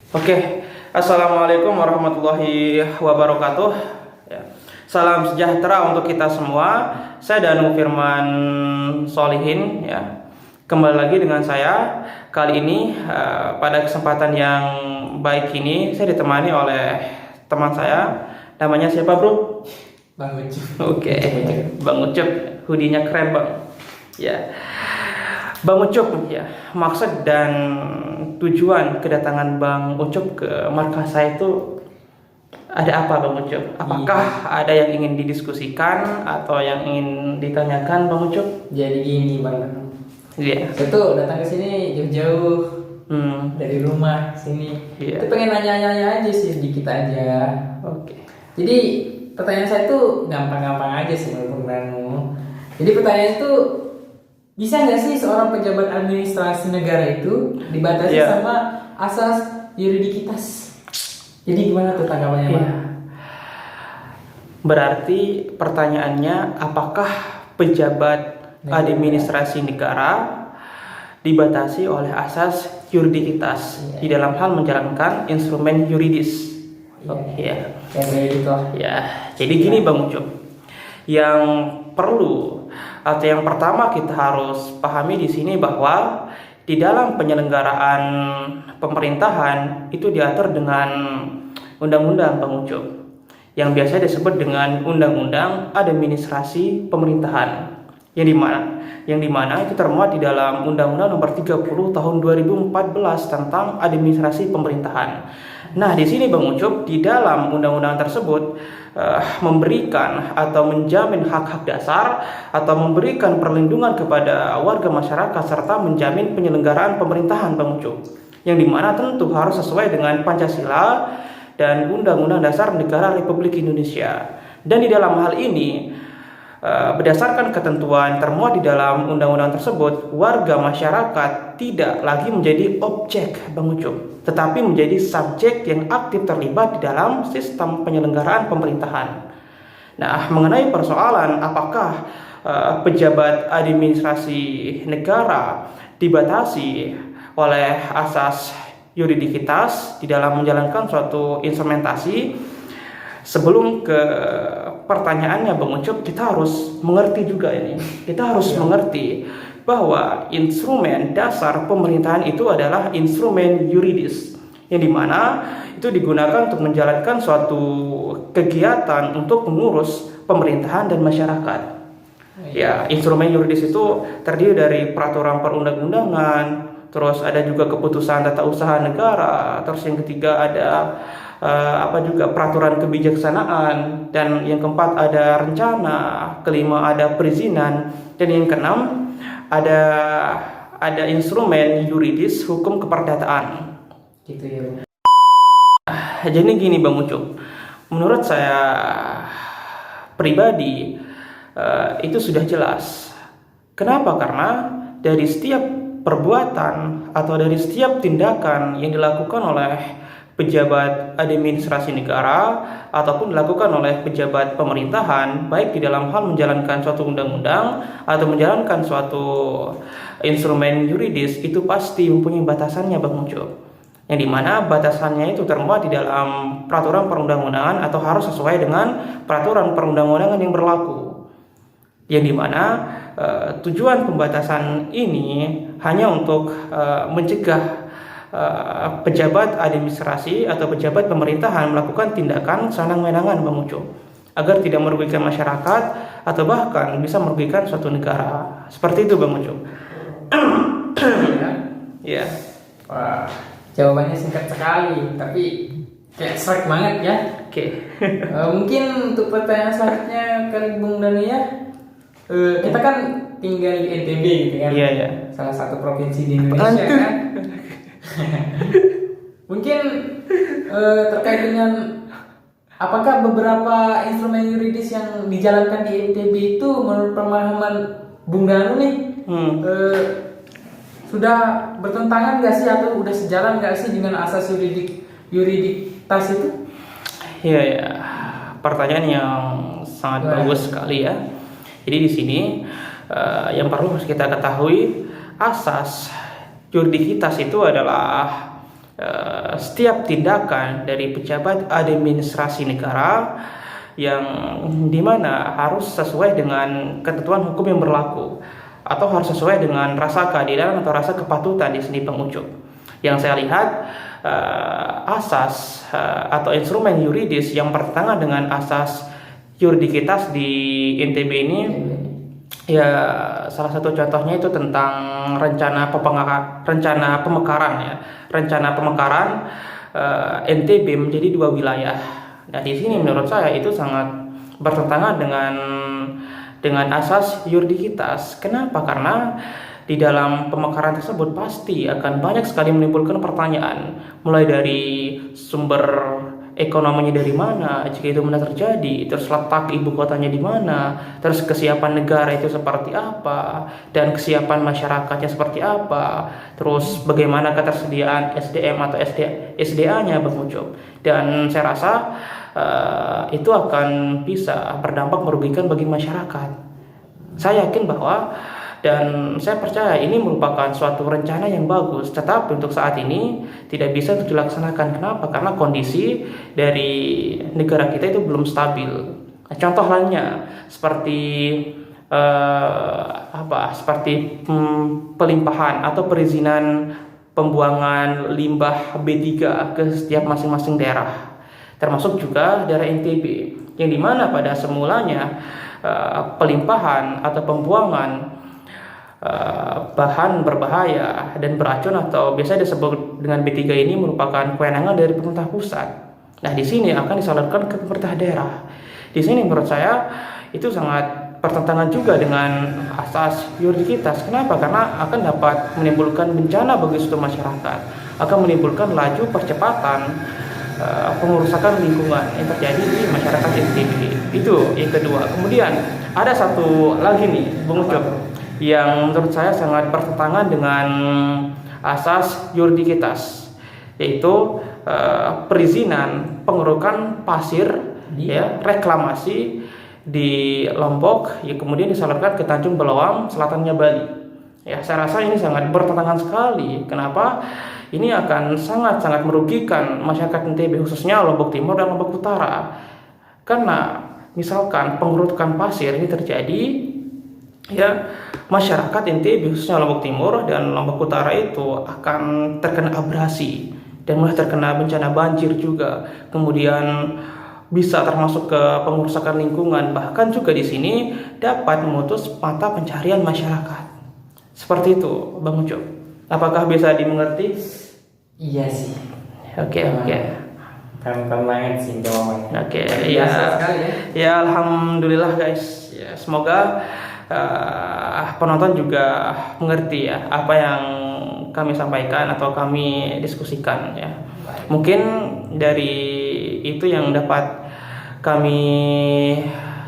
Oke, Assalamualaikum warahmatullahi wabarakatuh. Ya. Salam sejahtera untuk kita semua. Saya Danu Firman Solihin. Ya. Kembali lagi dengan saya. Kali ini pada kesempatan yang baik ini saya ditemani oleh teman saya. Namanya siapa, bro? Bang Ucup. Oke, Bang Ucup. Hoodie-nya keren, bang. Ya. Bang Ucup, ya, maksud dan tujuan kedatangan Bang Ucup ke markas saya itu ada apa, Bang Ucup? Apakah ada yang ingin didiskusikan atau yang ingin ditanyakan, Bang Ucup? Jadi gini Bang, Iya. saya tuh datang ke sini jauh-jauh dari rumah sini. Iya. Itu pengen nanya-nanya aja sih, sedikit aja. Oke. Jadi pertanyaan saya tuh gampang-gampang aja sih menurut Bang. Jadi pertanyaan itu, bisa nggak sih seorang pejabat administrasi negara itu dibatasi sama asas yuridikitas? Jadi gimana tuh tanggapannya, Bang? Berarti pertanyaannya, apakah pejabat administrasi negara dibatasi oleh asas yuridikitas di dalam hal menjalankan instrumen yuridis? Ya, kayak gitu. Ya, jadi gini Bang Ucup, yang perlu atau yang pertama kita harus pahami di sini bahwa di dalam penyelenggaraan pemerintahan itu diatur dengan undang-undang, Bang Ucup, yang biasa disebut dengan Undang-Undang Administrasi Pemerintahan, yang dimana itu termuat di dalam Undang-Undang Nomor 30 Tahun 2014 tentang Administrasi Pemerintahan. Nah, di sini Bang Ucup, di dalam undang-undang tersebut memberikan atau menjamin hak-hak dasar atau memberikan perlindungan kepada warga masyarakat serta menjamin penyelenggaraan pemerintahan, Bang Ucup, yang dimana tentu harus sesuai dengan Pancasila dan Undang-Undang Dasar Negara Republik Indonesia. Dan di dalam hal ini, berdasarkan ketentuan termuat di dalam undang-undang tersebut, warga masyarakat tidak lagi menjadi objek, Bang Ucup, tetapi menjadi subjek yang aktif terlibat di dalam sistem penyelenggaraan pemerintahan. Nah, mengenai persoalan apakah pejabat administrasi negara dibatasi oleh asas yuridikitas di dalam menjalankan suatu instrumentasi, sebelum ke pertanyaannya Bang Ucup, kita harus mengerti juga ini. Kita harus mengerti bahwa instrumen dasar pemerintahan itu adalah instrumen yuridis, yang dimana itu digunakan untuk menjalankan suatu kegiatan untuk mengurus pemerintahan dan masyarakat. Ya, instrumen yuridis itu terdiri dari peraturan perundang-undangan, terus ada juga keputusan tata usaha negara, terus yang ketiga ada juga peraturan kebijaksanaan, dan yang keempat ada rencana, kelima ada perizinan, dan yang keenam ada instrumen yuridis hukum keperdataan. Gitu ya, Bang. Jadi gini Bang Ucup, menurut saya pribadi itu sudah jelas. Kenapa? Karena dari setiap perbuatan atau dari setiap tindakan yang dilakukan oleh pejabat administrasi negara ataupun dilakukan oleh pejabat pemerintahan, baik di dalam hal menjalankan suatu undang-undang atau menjalankan suatu instrumen yuridis, itu pasti mempunyai batasannya, Bang Ucup, yang dimana batasannya itu termuat di dalam peraturan perundang-undangan atau harus sesuai dengan peraturan perundang-undangan yang berlaku, yang dimana tujuan pembatasan ini hanya untuk mencegah pejabat administrasi atau pejabat pemerintahan melakukan tindakan senang-menangan, Bang Ucup, agar tidak merugikan masyarakat atau bahkan bisa merugikan suatu negara. Seperti itu, Bang Ucup. Ya. Wah, jawabannya singkat sekali, tapi kayak strike banget ya. Oke. Mungkin untuk pertanyaan selanjutnya kali Bung Danu ya. Kita kan tinggal di NTB gitu kan. Iya. Salah satu provinsi di Indonesia kan. Mungkin terkait dengan apakah beberapa instrumen yuridis yang dijalankan di NTB itu menurut pemahaman Bung Danu nih sudah bertentangan nggak sih atau udah sejalan nggak sih dengan asas yuridikitas itu? Iya. Pertanyaan yang sangat bagus sekali ya. Jadi di sini yang perlu kita ketahui, asas yuridikitas itu adalah setiap tindakan dari pejabat administrasi negara yang dimana harus sesuai dengan ketentuan hukum yang berlaku atau harus sesuai dengan rasa keadilan atau rasa kepatutan di sini Bang Ucup. Yang saya lihat asas atau instrumen yuridis yang bertentangan dengan asas yuridikitas di NTB ini, ya salah satu contohnya itu tentang rencana pemekaran ya, rencana pemekaran NTB menjadi 2 wilayah. Nah di sini menurut saya itu sangat bertentangan dengan asas yuridikitas. Kenapa? Karena di dalam pemekaran tersebut pasti akan banyak sekali menimbulkan pertanyaan, mulai dari sumber ekonominya dari mana jika itu benar terjadi, terus letak ibu kotanya di mana, terus kesiapan negara itu seperti apa, dan kesiapan masyarakatnya seperti apa, terus bagaimana ketersediaan SDM atau SDA-nya Bang Ucup. Dan saya rasa itu akan bisa berdampak merugikan bagi masyarakat. Saya yakin bahwa dan saya percaya ini merupakan suatu rencana yang bagus, tetapi untuk saat ini tidak bisa dilaksanakan. Kenapa? Karena kondisi dari negara kita itu belum stabil. Contoh lainnya seperti pelimpahan atau perizinan pembuangan limbah B3 ke setiap masing-masing daerah, termasuk juga daerah NTB, yang dimana pada semulanya pelimpahan atau pembuangan bahan berbahaya dan beracun atau biasa disebut dengan B3 ini merupakan kewenangan dari pemerintah pusat. Nah, di sini akan disalurkan ke pemerintah daerah. Di sini menurut saya itu sangat bertentangan juga dengan asas yuridikitas. Kenapa? Karena akan dapat menimbulkan bencana bagi suatu masyarakat, akan menimbulkan laju percepatan pengurusakan lingkungan yang terjadi di masyarakat NTB. Itu yang kedua. Kemudian ada satu lagi nih, Bung Ucup, yang menurut saya sangat bertentangan dengan asas yuridikitas, yaitu perizinan pengerukan pasir ya, reklamasi di Lombok yang kemudian disalurkan ke Tanjung Belawan, selatannya Bali. Ya, saya rasa ini sangat bertentangan sekali. Kenapa? Ini akan sangat-sangat merugikan masyarakat NTB, khususnya Lombok Timur dan Lombok Utara. Karena misalkan pengerukan pasir ini terjadi, ya masyarakat NTB khususnya Lombok Timur dan Lombok Utara itu akan terkena abrasi dan mulai terkena bencana banjir juga. Kemudian bisa termasuk ke pengerusakan lingkungan, bahkan juga di sini dapat memutus mata pencarian masyarakat. Seperti itu, Bang Ucup. Apakah bisa dimengerti? Iya sih. Oke. Keren banget sih jawabannya. Oke, ya. Ya alhamdulillah guys. Ya, semoga penonton juga mengerti ya apa yang kami sampaikan atau kami diskusikan ya. Mungkin dari itu yang dapat kami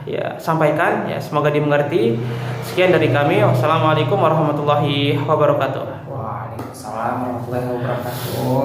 ya sampaikan ya, semoga dimengerti. Sekian dari kami. Wassalamualaikum warahmatullahi wabarakatuh. Waalaikumsalam warahmatullahi wabarakatuh.